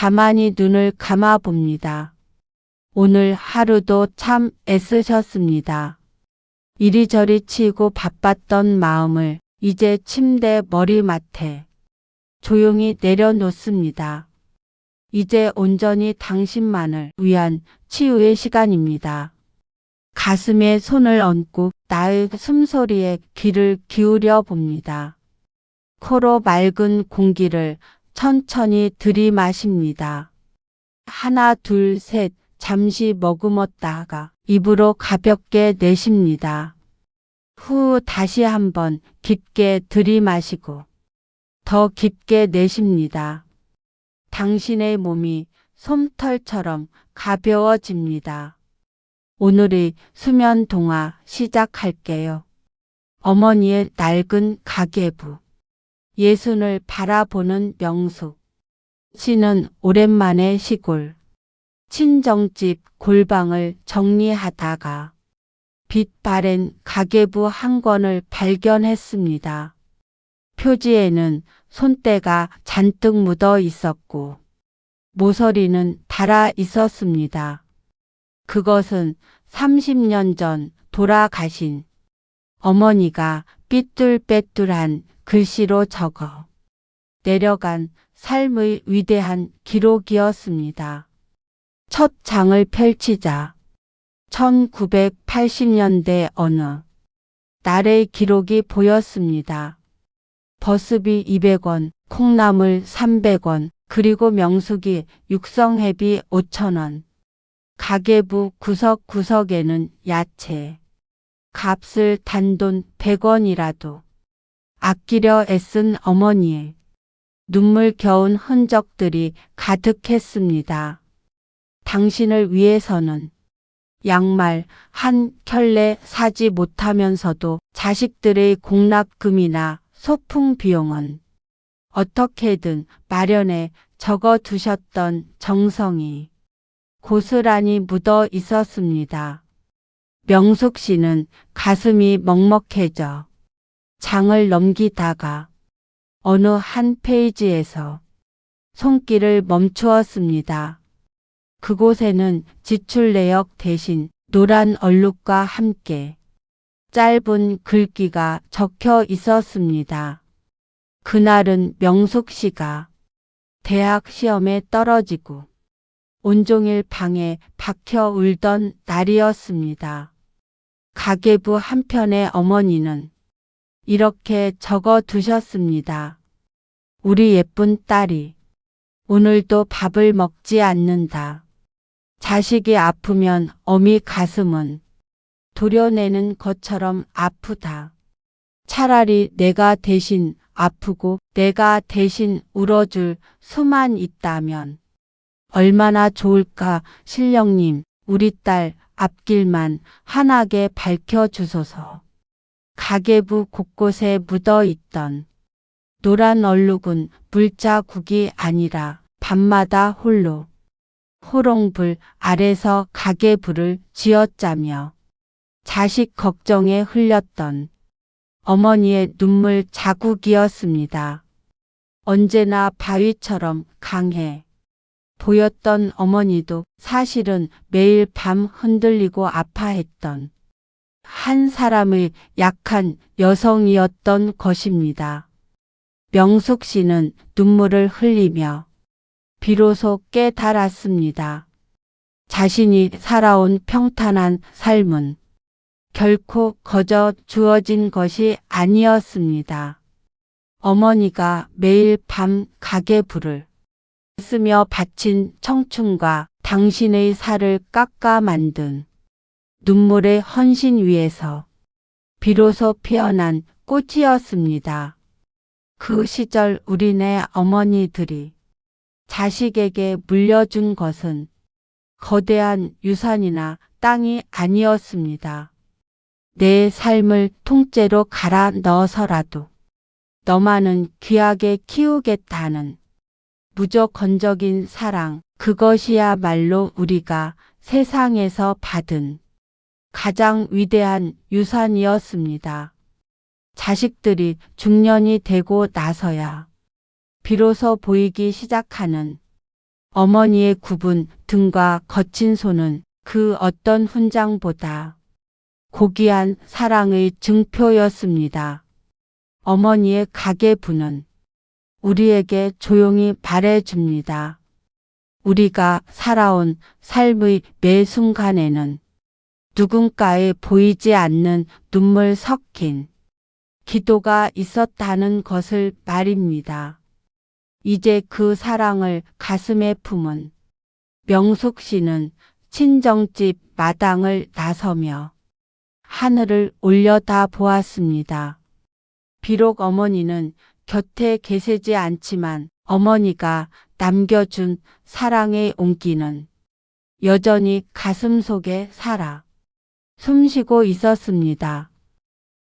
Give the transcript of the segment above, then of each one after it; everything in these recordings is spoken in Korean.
가만히 눈을 감아 봅니다. 오늘 하루도 참 애쓰셨습니다. 이리저리 치이고 바빴던 마음을 이제 침대 머리맡에 조용히 내려놓습니다. 이제 온전히 당신만을 위한 치유의 시간입니다. 가슴에 손을 얹고 나의 숨소리에 귀를 기울여 봅니다. 코로 맑은 공기를 천천히 들이마십니다. 하나, 둘, 셋, 잠시 머금었다가 입으로 가볍게 내쉽니다. 후 다시 한번 깊게 들이마시고 더 깊게 내쉽니다. 당신의 몸이 솜털처럼 가벼워집니다. 오늘의 수면 동화 시작할게요. 어머니의 낡은 가계부. 예순을 바라보는 명숙. 씨는 오랜만에 시골 친정집 골방을 정리하다가 빛 바랜 가계부 한 권을 발견했습니다. 표지에는 손때가 잔뜩 묻어 있었고 모서리는 달아 있었습니다. 그것은 30년 전 돌아가신 어머니가 삐뚤빼뚤한 글씨로 적어 내려간 삶의 위대한 기록이었습니다. 첫 장을 펼치자 1980년대 어느 날의 기록이 보였습니다. 버스비 200원, 콩나물 300원, 그리고 명숙이 육성회비 5,000원. 가계부 구석구석에는 야채, 값을 단돈 100원이라도 아끼려 애쓴 어머니의 눈물겨운 흔적들이 가득했습니다. 당신을 위해서는 양말 한 켤레 사지 못하면서도 자식들의 공납금이나 소풍 비용은 어떻게든 마련해 적어두셨던 정성이 고스란히 묻어 있었습니다. 명숙 씨는 가슴이 먹먹해져 장을 넘기다가 어느 한 페이지에서 손길을 멈추었습니다. 그곳에는 지출 내역 대신 노란 얼룩과 함께 짧은 글귀가 적혀 있었습니다. 그날은 명숙 씨가 대학 시험에 떨어지고 온종일 방에 박혀 울던 날이었습니다. 가계부 한편의 어머니는 이렇게 적어 두셨습니다. 우리 예쁜 딸이 오늘도 밥을 먹지 않는다. 자식이 아프면 어미 가슴은 도려내는 것처럼 아프다. 차라리 내가 대신 아프고 내가 대신 울어줄 수만 있다면 얼마나 좋을까. 신령님, 우리 딸 앞길만 환하게 밝혀주소서. 가계부 곳곳에 묻어있던 노란 얼룩은 물자국이 아니라 밤마다 홀로 호롱불 아래서 가계부를 쥐어짜며 자식 걱정에 흘렸던 어머니의 눈물 자국이었습니다. 언제나 바위처럼 강해 보였던 어머니도 사실은 매일 밤 흔들리고 아파했던 한 사람의 약한 여성이었던 것입니다. 명숙 씨는 눈물을 흘리며 비로소 깨달았습니다. 자신이 살아온 평탄한 삶은 결코 거저 주어진 것이 아니었습니다. 어머니가 매일 밤 가계부를 쓰며 바친 청춘과 당신의 살을 깎아 만든 눈물의 헌신 위에서 비로소 피어난 꽃이었습니다. 그 시절 우리네 어머니들이 자식에게 물려준 것은 거대한 유산이나 땅이 아니었습니다. 내 삶을 통째로 갈아 넣어서라도 너만은 귀하게 키우겠다는 무조건적인 사랑, 그것이야말로 우리가 세상에서 받은 가장 위대한 유산이었습니다. 자식들이 중년이 되고 나서야 비로소 보이기 시작하는 어머니의 굽은 등과 거친 손은 그 어떤 훈장보다 고귀한 사랑의 증표였습니다. 어머니의 가계부는 우리에게 조용히 말해줍니다. 우리가 살아온 삶의 매 순간에는 누군가의 보이지 않는 눈물 섞인 기도가 있었다는 것을 말입니다. 이제 그 사랑을 가슴에 품은 명숙 씨는 친정집 마당을 나서며 하늘을 올려다 보았습니다. 비록 어머니는 곁에 계시지 않지만 어머니가 남겨준 사랑의 온기는 여전히 가슴 속에 살아 숨쉬고 있었습니다.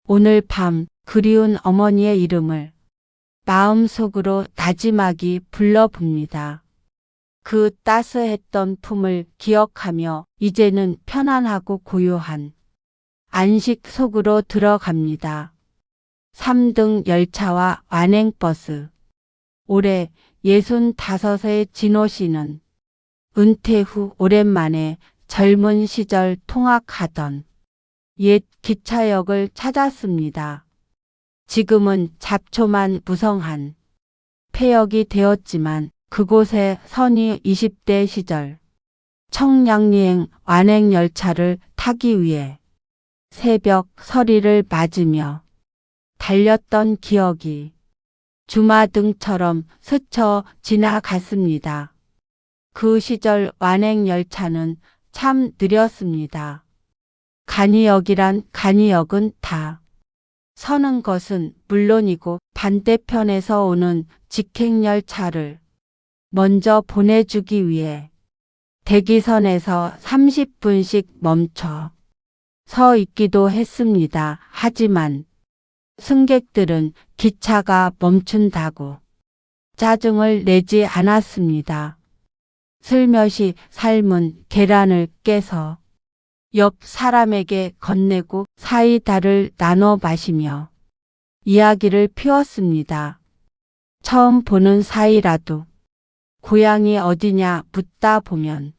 오늘 밤 그리운 어머니의 이름을 마음속으로 나지막이 불러봅니다. 그 따스했던 품을 기억하며 이제는 편안하고 고요한 안식 속으로 들어갑니다. 3등 열차와 완행버스. 올해 65의 진호 씨는 은퇴 후 오랜만에 젊은 시절 통학하던 옛 기차역을 찾았습니다. 지금은 잡초만 무성한 폐역이 되었지만 그곳에 선이 20대 시절 청량리행 완행열차를 타기 위해 새벽 서리를 맞으며 달렸던 기억이 주마등처럼 스쳐 지나갔습니다. 그 시절 완행열차는 참 느렸습니다. 간이역이란 간이역은 다 서는 것은 물론이고 반대편에서 오는 직행열차를 먼저 보내주기 위해 대기선에서 30분씩 멈춰 서 있기도 했습니다. 하지만 승객들은 기차가 멈춘다고 짜증을 내지 않았습니다. 슬며시 삶은 계란을 깨서 옆 사람에게 건네고 사이다를 나눠 마시며 이야기를 피웠습니다. 처음 보는 사이라도 고향이 어디냐 묻다 보면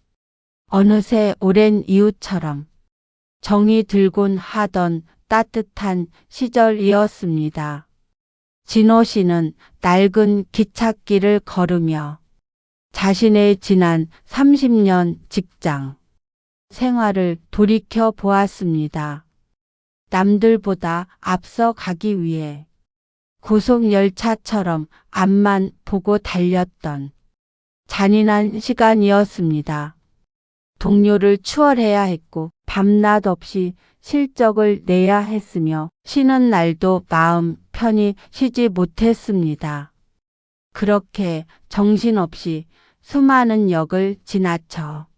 어느새 오랜 이웃처럼 정이 들곤 하던 따뜻한 시절이었습니다. 진호 씨는 낡은 기찻길을 걸으며 자신의 지난 30년 직장 생활을 돌이켜 보았습니다. 남들보다 앞서 가기 위해 고속열차처럼 앞만 보고 달렸던 잔인한 시간이었습니다. 동료를 추월해야 했고 밤낮 없이 실적을 내야 했으며 쉬는 날도 마음 편히 쉬지 못했습니다. 그렇게 정신없이 수많은 역을 지나쳐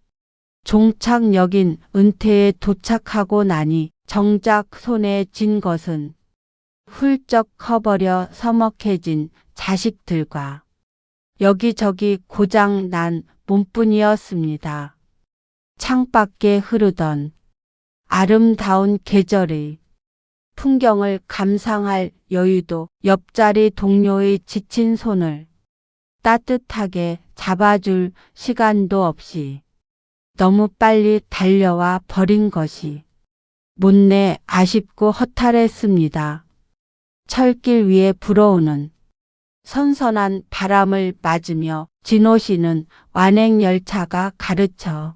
종착역인 은퇴에 도착하고 나니 정작 손에 쥔 것은 훌쩍 커버려 서먹해진 자식들과 여기저기 고장 난 몸뿐이었습니다. 창밖에 흐르던 아름다운 계절의 풍경을 감상할 여유도 옆자리 동료의 지친 손을 따뜻하게 잡아줄 시간도 없이 너무 빨리 달려와 버린 것이 못내 아쉽고 허탈했습니다. 철길 위에 불어오는 선선한 바람을 맞으며 진호 씨는 완행열차가 가르쳐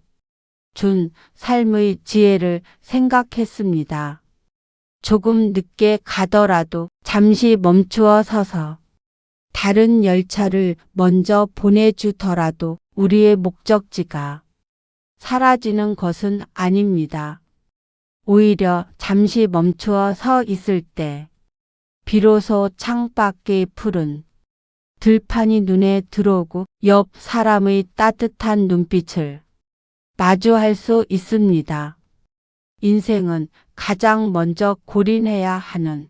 준 삶의 지혜를 생각했습니다. 조금 늦게 가더라도 잠시 멈추어 서서 다른 열차를 먼저 보내주더라도 우리의 목적지가 사라지는 것은 아닙니다. 오히려 잠시 멈추어 서 있을 때 비로소 창밖의 푸른 들판이 눈에 들어오고 옆 사람의 따뜻한 눈빛을 마주할 수 있습니다. 인생은 가장 먼저 골인해야 하는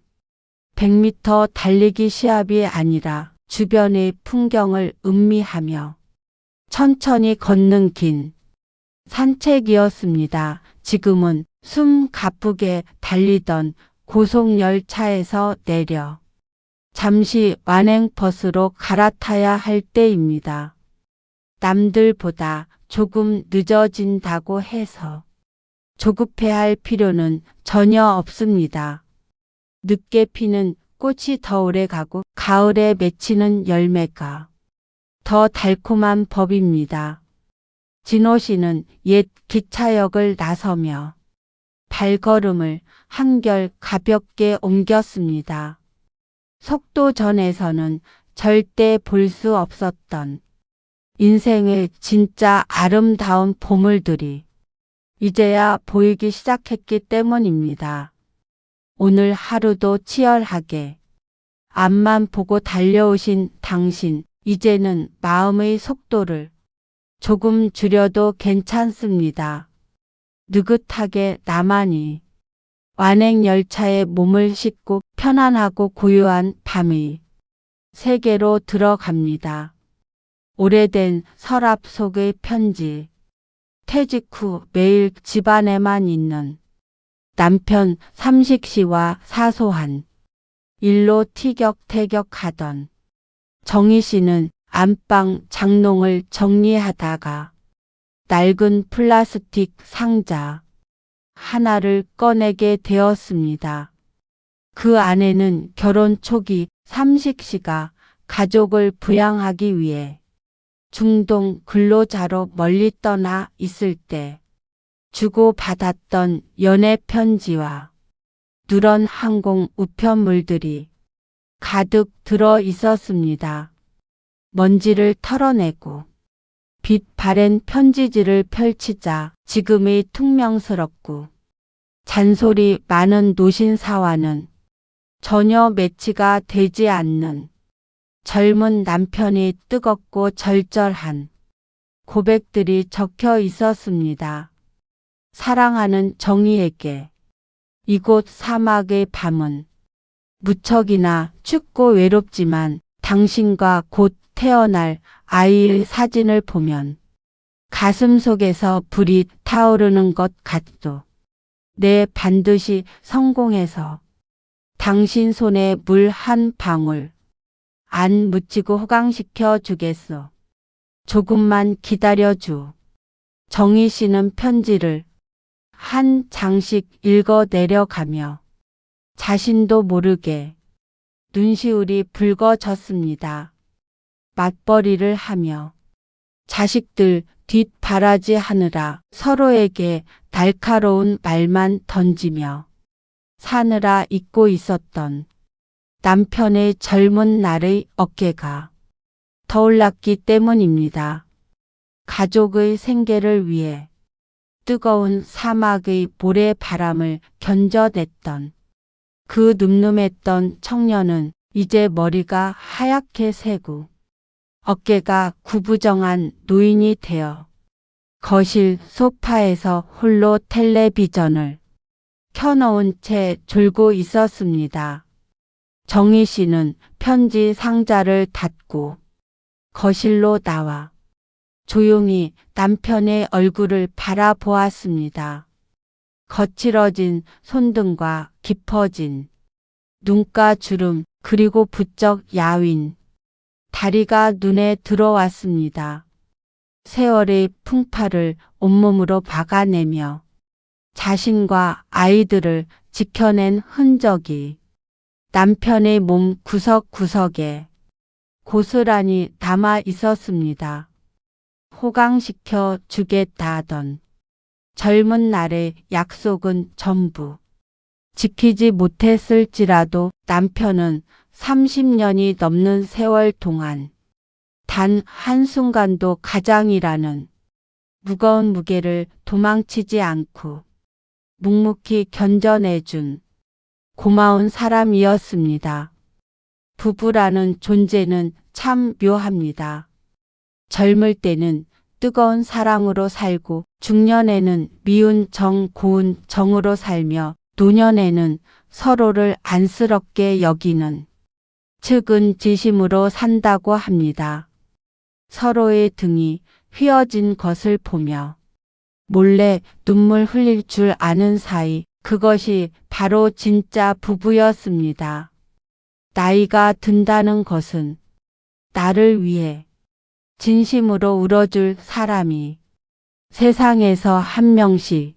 100m 달리기 시합이 아니라 주변의 풍경을 음미하며 천천히 걷는 긴 산책이었습니다. 지금은 숨 가쁘게 달리던 고속열차에서 내려 잠시 완행버스로 갈아타야 할 때입니다. 남들보다 조금 늦어진다고 해서 조급해할 필요는 전혀 없습니다. 늦게 피는 꽃이 더 오래 가고 가을에 맺히는 열매가 더 달콤한 법입니다. 진호 씨는 옛 기차역을 나서며 발걸음을 한결 가볍게 옮겼습니다. 속도전에서는 절대 볼 수 없었던 인생의 진짜 아름다운 보물들이 이제야 보이기 시작했기 때문입니다. 오늘 하루도 치열하게 앞만 보고 달려오신 당신, 이제는 마음의 속도를 조금 줄여도 괜찮습니다. 느긋하게 나만이 완행열차에 몸을 싣고 편안하고 고요한 밤의 세계로 들어갑니다. 오래된 서랍 속의 편지, 퇴직 후 매일 집안에만 있는 남편 삼식 씨와 사소한 일로 티격태격하던 정희 씨는 안방 장롱을 정리하다가 낡은 플라스틱 상자 하나를 꺼내게 되었습니다. 그 안에는 결혼 초기 삼식 씨가 가족을 부양하기 위해 중동 근로자로 멀리 떠나 있을 때 주고받았던 연애 편지와 누런 항공 우편물들이 가득 들어 있었습니다. 먼지를 털어내고 빛 바랜 편지지를 펼치자 지금의 퉁명스럽고 잔소리 많은 노신사와는 전혀 매치가 되지 않는 젊은 남편이 뜨겁고 절절한 고백들이 적혀 있었습니다. 사랑하는 정희에게 이곳 사막의 밤은 무척이나 춥고 외롭지만 당신과 곧 태어날 아이의 사진을 보면 가슴 속에서 불이 타오르는 것 같소. 내 반드시 성공해서 당신 손에 물 한 방울 안 묻히고 호강시켜 주겠소. 조금만 기다려주. 정희 씨는 편지를 한 장씩 읽어 내려가며 자신도 모르게 눈시울이 붉어졌습니다. 맞벌이를 하며 자식들 뒷바라지 하느라 서로에게 날카로운 말만 던지며 사느라 잊고 있었던 남편의 젊은 날의 어깨가 떠올랐기 때문입니다. 가족의 생계를 위해 뜨거운 사막의 모래바람을 견뎌냈던 그 늠름했던 청년은 이제 머리가 하얗게 새고 어깨가 구부정한 노인이 되어 거실 소파에서 홀로 텔레비전을 켜놓은 채 졸고 있었습니다. 정희 씨는 편지 상자를 닫고 거실로 나와 조용히 남편의 얼굴을 바라보았습니다. 거칠어진 손등과 깊어진 눈가 주름 그리고 부쩍 야윈 다리가 눈에 들어왔습니다. 세월의 풍파를 온몸으로 박아내며 자신과 아이들을 지켜낸 흔적이 남편의 몸 구석구석에 고스란히 남아 있었습니다. 호강시켜 주겠다던 젊은 날의 약속은 전부 지키지 못했을지라도 남편은 30년이 넘는 세월 동안 단 한순간도 가장이라는 무거운 무게를 도망치지 않고 묵묵히 견뎌내준 고마운 사람이었습니다. 부부라는 존재는 참 묘합니다. 젊을 때는 뜨거운 사랑으로 살고 중년에는 미운 정 고운 정으로 살며 노년에는 서로를 안쓰럽게 여기는 측은지심으로 산다고 합니다. 서로의 등이 휘어진 것을 보며 몰래 눈물 흘릴 줄 아는 사이, 그것이 바로 진짜 부부였습니다. 나이가 든다는 것은 나를 위해 진심으로 울어줄 사람이 세상에서 한 명씩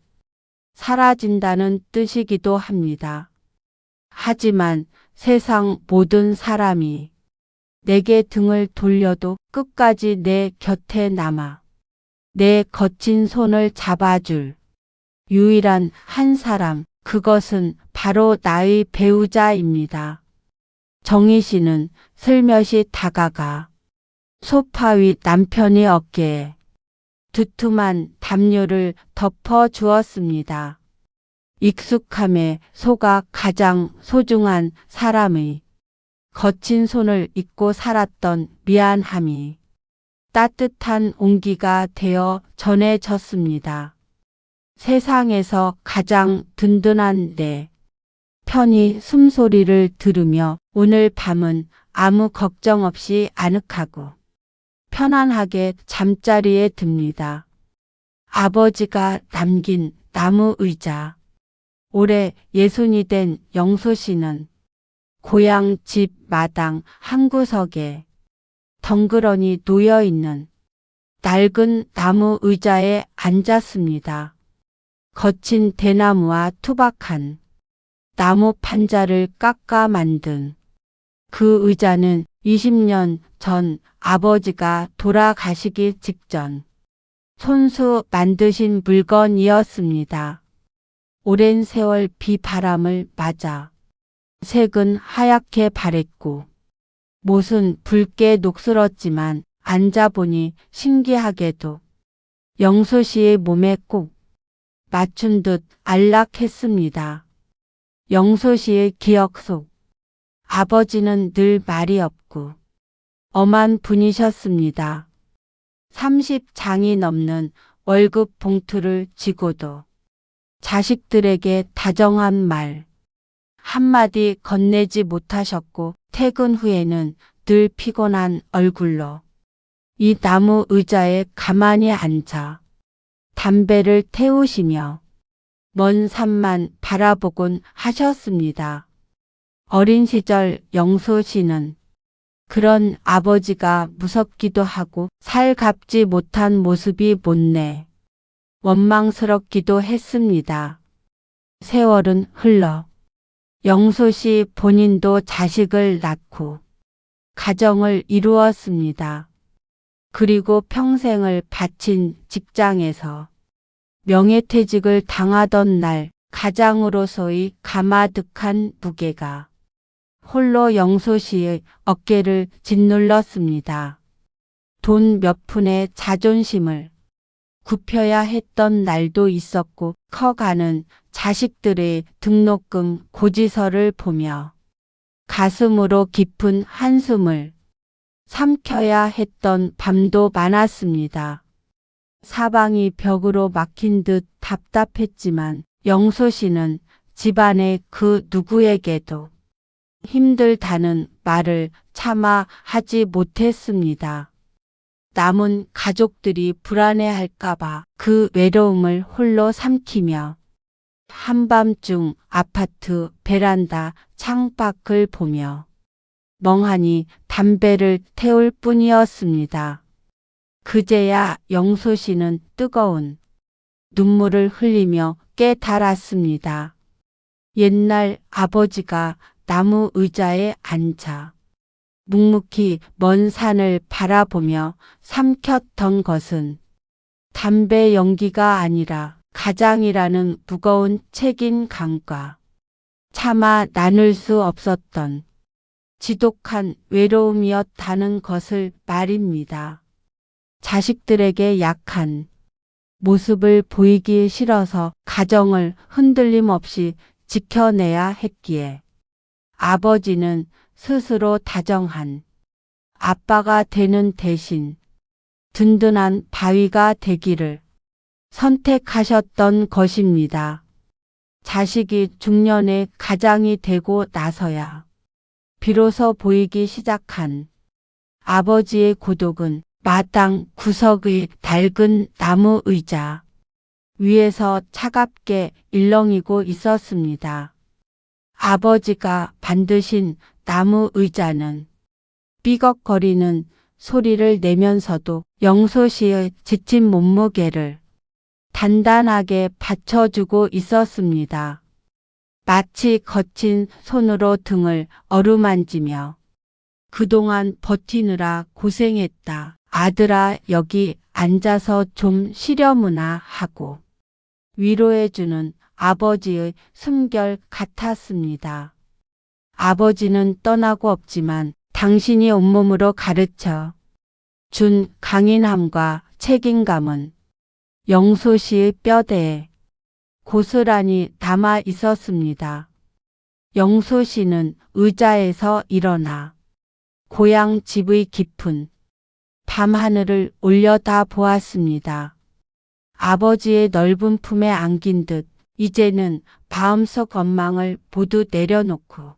사라진다는 뜻이기도 합니다. 하지만 세상 모든 사람이 내게 등을 돌려도 끝까지 내 곁에 남아 내 거친 손을 잡아줄 유일한 한 사람, 그것은 바로 나의 배우자입니다. 정희 씨는 슬며시 다가가 소파 위 남편의 어깨에 두툼한 담요를 덮어 주었습니다. 익숙함에 속아 가장 소중한 사람의 거친 손을 잊고 살았던 미안함이 따뜻한 온기가 되어 전해졌습니다. 세상에서 가장 든든한 내 편히 숨소리를 들으며 오늘 밤은 아무 걱정 없이 아늑하고 편안하게 잠자리에 듭니다. 아버지가 남긴 나무 의자. 올해 60이 된 영수 씨는 고향 집 마당 한 구석에 덩그러니 놓여있는 낡은 나무 의자에 앉았습니다. 거친 대나무와 투박한 나무 판자를 깎아 만든 그 의자는 20년 전 아버지가 돌아가시기 직전 손수 만드신 물건이었습니다. 오랜 세월 비바람을 맞아 색은 하얗게 바랬고 못은 붉게 녹슬었지만 앉아보니 신기하게도 영수 씨의 몸에 꼭 맞춘 듯 안락했습니다. 영수 씨의 기억 속 아버지는 늘 말이 없고 엄한 분이셨습니다. 30장이 넘는 월급 봉투를 쥐고도 자식들에게 다정한 말 한마디 건네지 못하셨고 퇴근 후에는 늘 피곤한 얼굴로 이 나무 의자에 가만히 앉아 담배를 태우시며 먼 산만 바라보곤 하셨습니다. 어린 시절 영수 씨는 그런 아버지가 무섭기도 하고 살갑지 못한 모습이 못내 원망스럽기도 했습니다. 세월은 흘러 영수 씨 본인도 자식을 낳고 가정을 이루었습니다. 그리고 평생을 바친 직장에서 명예퇴직을 당하던 날 가장으로서의 가마득한 무게가 홀로 영수 씨의 어깨를 짓눌렀습니다. 돈 몇 푼의 자존심을 굽혀야 했던 날도 있었고 커가는 자식들의 등록금 고지서를 보며 가슴으로 깊은 한숨을 삼켜야 했던 밤도 많았습니다. 사방이 벽으로 막힌 듯 답답했지만 영수 씨는 집안의 그 누구에게도 힘들다는 말을 차마 하지 못했습니다. 남은 가족들이 불안해할까봐 그 외로움을 홀로 삼키며 한밤중 아파트 베란다 창밖을 보며 멍하니 담배를 태울 뿐이었습니다. 그제야 영수 씨는 뜨거운 눈물을 흘리며 깨달았습니다. 옛날 아버지가 나무 의자에 앉아 묵묵히 먼 산을 바라보며 삼켰던 것은 담배 연기가 아니라 가장이라는 무거운 책임감과 차마 나눌 수 없었던 지독한 외로움이었다는 것을 말입니다. 자식들에게 약한 모습을 보이기 싫어서 가정을 흔들림 없이 지켜내야 했기에 아버지는 스스로 다정한 아빠가 되는 대신 든든한 바위가 되기를 선택하셨던 것입니다. 자식이 중년의 가장이 되고 나서야 비로소 보이기 시작한 아버지의 고독은 마당 구석의 낡은 나무 의자 위에서 차갑게 일렁이고 있었습니다. 아버지가 만드신 나무 의자는 삐걱거리는 소리를 내면서도 영소 씨의 지친 몸무게를 단단하게 받쳐주고 있었습니다. 마치 거친 손으로 등을 어루만지며 그동안 버티느라 고생했다. 아들아, 여기 앉아서 좀 쉬려무나 하고 위로해주는 아버지의 숨결 같았습니다. 아버지는 떠나고 없지만 당신이 온몸으로 가르쳐 준 강인함과 책임감은 영소 씨의 뼈대에 고스란히 남아 있었습니다. 영소 씨는 의자에서 일어나 고향 집의 깊은 밤하늘을 올려다 보았습니다. 아버지의 넓은 품에 안긴 듯 이제는 마음속 원망을 모두 내려놓고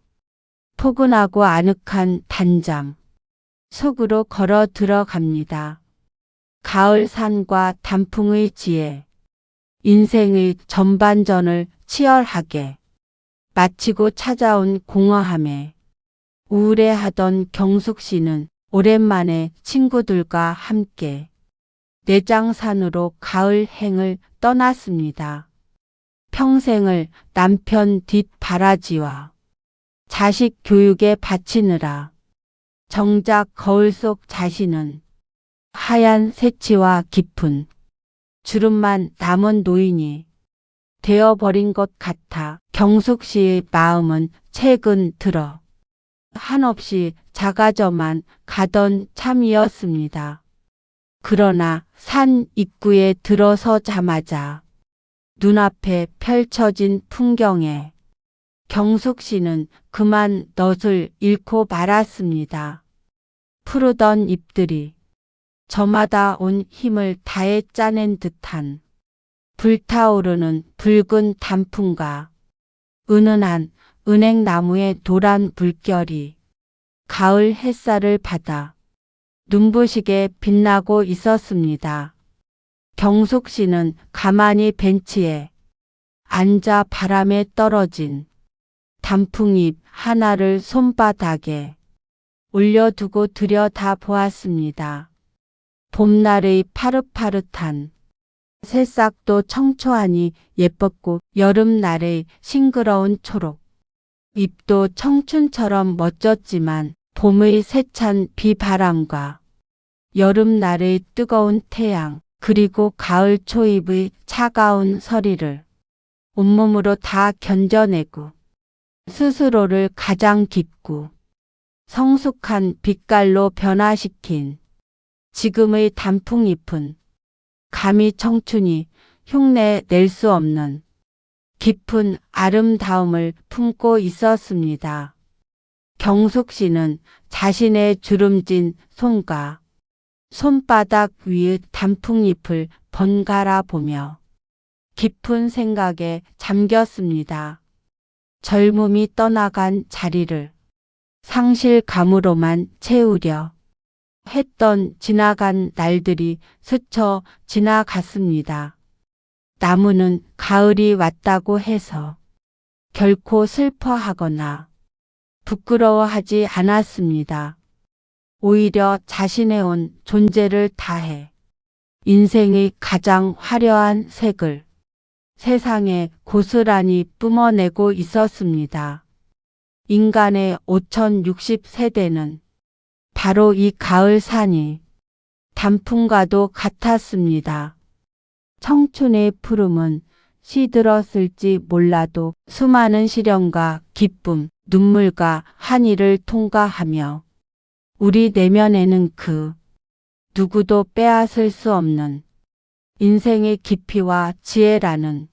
포근하고 아늑한 단잠 속으로 걸어 들어갑니다. 가을 산과 단풍의 지혜, 인생의 전반전을 치열하게 마치고 찾아온 공허함에 우울해하던 경숙 씨는 오랜만에 친구들과 함께 내장산으로 가을행을 떠났습니다. 평생을 남편 뒷바라지와 자식 교육에 바치느라 정작 거울 속 자신은 하얀 새치와 깊은 주름만 남은 노인이 되어버린 것 같아 경숙 씨의 마음은 최근 들어 한없이 작아져만 가던 참이었습니다. 그러나 산 입구에 들어서자마자 눈앞에 펼쳐진 풍경에 경숙 씨는 그만 넋을 잃고 말았습니다. 푸르던 잎들이 저마다 온 힘을 다해 짜낸 듯한 불타오르는 붉은 단풍과 은은한 은행나무의 노란 물결이 가을 햇살을 받아 눈부시게 빛나고 있었습니다. 경숙 씨는 가만히 벤치에 앉아 바람에 떨어진 단풍잎 하나를 손바닥에 올려두고 들여다보았습니다. 봄날의 파릇파릇한 새싹도 청초하니 예뻤고 여름날의 싱그러운 초록 잎도 청춘처럼 멋졌지만 봄의 세찬 비바람과 여름날의 뜨거운 태양 그리고 가을 초입의 차가운 서리를 온몸으로 다 견뎌내고 스스로를 가장 깊고 성숙한 빛깔로 변화시킨 지금의 단풍잎은 감히 청춘이 흉내 낼 수 없는 깊은 아름다움을 품고 있었습니다. 경숙 씨는 자신의 주름진 손과 손바닥 위의 단풍잎을 번갈아 보며 깊은 생각에 잠겼습니다. 젊음이 떠나간 자리를 상실감으로만 채우려 했던 지나간 날들이 스쳐 지나갔습니다. 나무는 가을이 왔다고 해서 결코 슬퍼하거나 부끄러워하지 않았습니다. 오히려 자신의 온 존재를 다해 인생의 가장 화려한 색을 세상에 고스란히 뿜어내고 있었습니다. 인간의 5060세대는 바로 이 가을 산이 단풍과도 같았습니다. 청춘의 푸름은 시들었을지 몰라도 수많은 시련과 기쁨, 눈물과 한이를 통과하며 우리 내면에는 그 누구도 빼앗을 수 없는 인생의 깊이와 지혜라는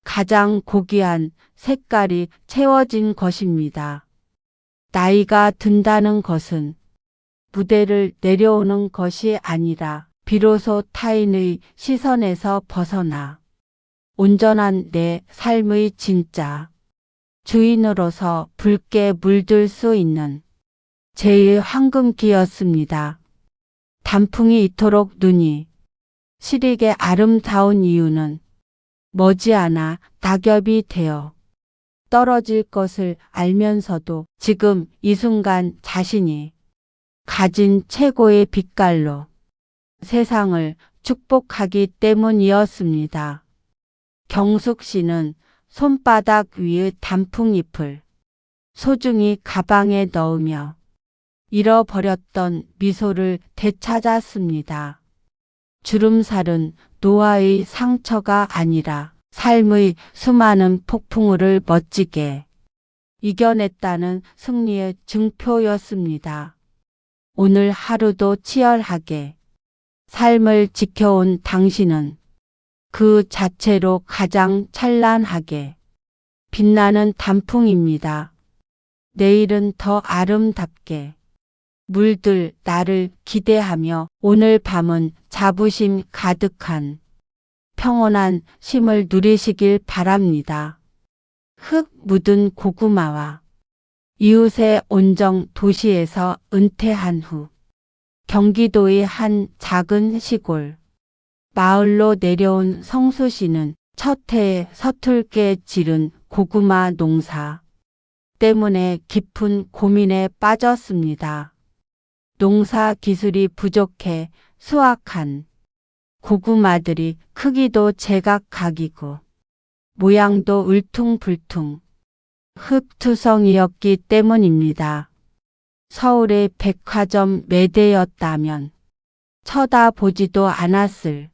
가장 고귀한 색깔이 채워진 것입니다. 나이가 든다는 것은 무대를 내려오는 것이 아니라 비로소 타인의 시선에서 벗어나 온전한 내 삶의 진짜 주인으로서 붉게 물들 수 있는 제2의 황금기였습니다. 단풍이 이토록 눈이 시리게 아름다운 이유는 머지않아 낙엽이 되어 떨어질 것을 알면서도 지금 이 순간 자신이 가진 최고의 빛깔로 세상을 축복하기 때문이었습니다. 경숙 씨는 손바닥 위의 단풍잎을 소중히 가방에 넣으며 잃어버렸던 미소를 되찾았습니다. 주름살은 노화의 상처가 아니라 삶의 수많은 폭풍우를 멋지게 이겨냈다는 승리의 증표였습니다. 오늘 하루도 치열하게 삶을 지켜온 당신은 그 자체로 가장 찬란하게 빛나는 단풍입니다. 내일은 더 아름답게 물들 나를 기대하며 오늘 밤은 자부심 가득한 평온한 쉼을 누리시길 바랍니다. 흙 묻은 고구마와 이웃의 온정 도시에서 은퇴한 후 경기도의 한 작은 시골 마을로 내려온 성수 씨는 첫 해에 서툴게 지른 고구마 농사 때문에 깊은 고민에 빠졌습니다. 농사 기술이 부족해 수확한 고구마들이 크기도 제각각이고 모양도 울퉁불퉁 흙투성이었기 때문입니다. 서울의 백화점 매대였다면 쳐다보지도 않았을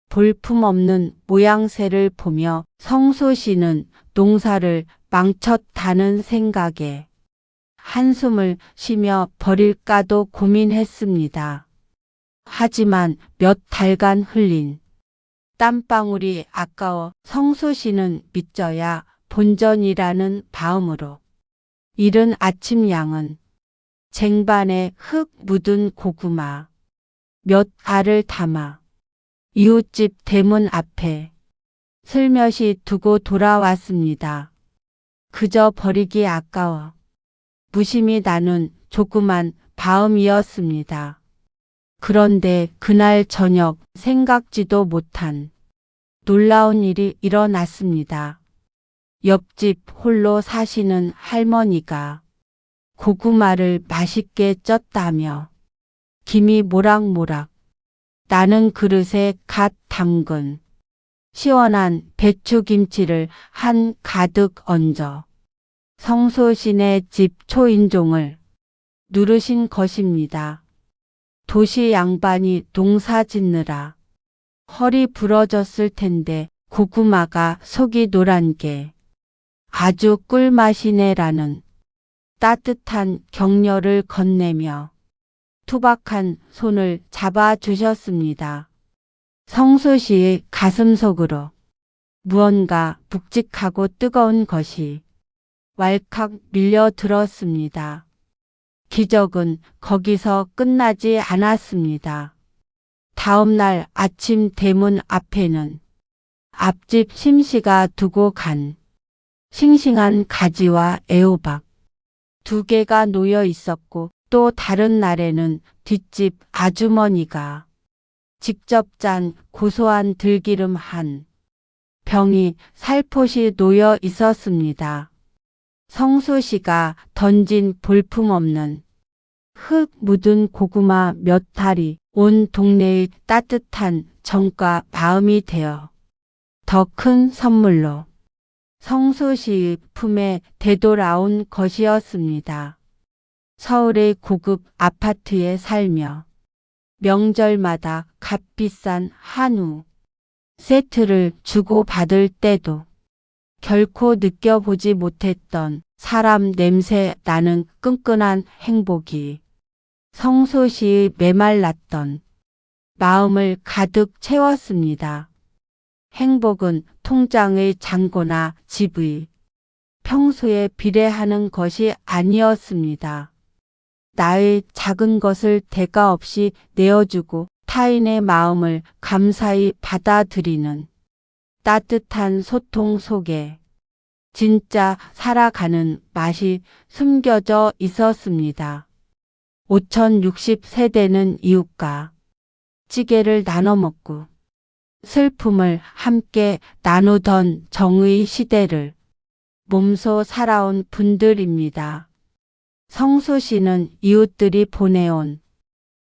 볼품없는 모양새를 보며 성수 씨는 농사를 망쳤다는 생각에 한숨을 쉬며 버릴까도 고민했습니다. 하지만 몇 달간 흘린 땀방울이 아까워 성수 씨는 믿져야 본전이라는 마음으로 이른 아침 양은 쟁반에 흙 묻은 고구마 몇 알을 담아 이웃집 대문 앞에 슬며시 두고 돌아왔습니다. 그저 버리기 아까워 무심히 나눈 조그만 마음이었습니다. 그런데 그날 저녁 생각지도 못한 놀라운 일이 일어났습니다. 옆집 홀로 사시는 할머니가 고구마를 맛있게 쪘다며 김이 모락모락 나는 그릇에 갓 담근 시원한 배추김치를 한 가득 얹어 성수시내 집 초인종을 누르신 것입니다. 도시 양반이 농사 짓느라 허리 부러졌을 텐데 고구마가 속이 노란 게 아주 꿀맛이네라는 따뜻한 격려를 건네며 투박한 손을 잡아주셨습니다. 성수 씨의 가슴속으로 무언가 묵직하고 뜨거운 것이 왈칵 밀려들었습니다. 기적은 거기서 끝나지 않았습니다. 다음 날 아침 대문 앞에는 앞집 심씨가 두고 간 싱싱한 가지와 애호박 2개가 놓여 있었고 또 다른 날에는 뒷집 아주머니가 직접 짠 고소한 들기름 한 병이 살포시 놓여 있었습니다. 성수 씨가 던진 볼품없는 흙 묻은 고구마 몇 알이 온 동네의 따뜻한 정과 마음이 되어 더 큰 선물로 성수 씨의 품에 되돌아온 것이었습니다. 서울의 고급 아파트에 살며 명절마다 값비싼 한우 세트를 주고받을 때도 결코 느껴보지 못했던 사람 냄새 나는 끈끈한 행복이 성수 씨의 메말랐던 마음을 가득 채웠습니다. 행복은 통장의 잔고나 집의 평소에 비례하는 것이 아니었습니다. 나의 작은 것을 대가 없이 내어주고 타인의 마음을 감사히 받아들이는 따뜻한 소통 속에 진짜 살아가는 맛이 숨겨져 있었습니다. 5060세대는 이웃과 찌개를 나눠 먹고 슬픔을 함께 나누던 정의 시대를 몸소 살아온 분들입니다. 성수 씨는 이웃들이 보내온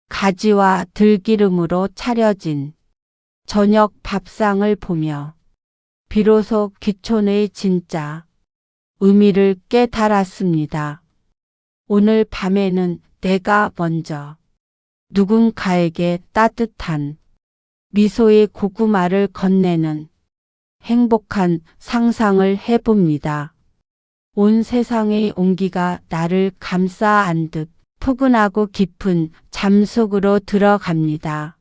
가지와 들기름으로 차려진 저녁 밥상을 보며 비로소 귀촌의 진짜 의미를 깨달았습니다. 오늘 밤에는 내가 먼저 누군가에게 따뜻한 미소의 고구마를 건네는 행복한 상상을 해봅니다. 온 세상의 온기가 나를 감싸 안듯 포근하고 깊은 잠 속으로 들어갑니다.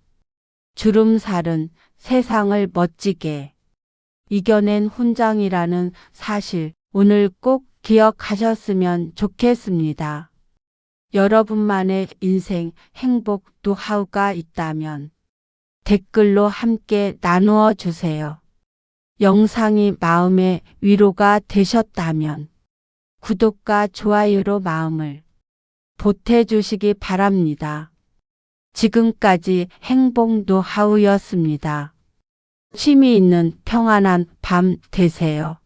주름살은 세상을 멋지게 이겨낸 훈장이라는 사실 오늘 꼭 기억하셨으면 좋겠습니다. 여러분만의 인생 행복 노하우가 있다면 댓글로 함께 나누어 주세요. 영상이 마음의 위로가 되셨다면 구독과 좋아요로 마음을 보태주시기 바랍니다. 지금까지 행복 노하우였습니다. 쉼이 있는 평안한 밤 되세요.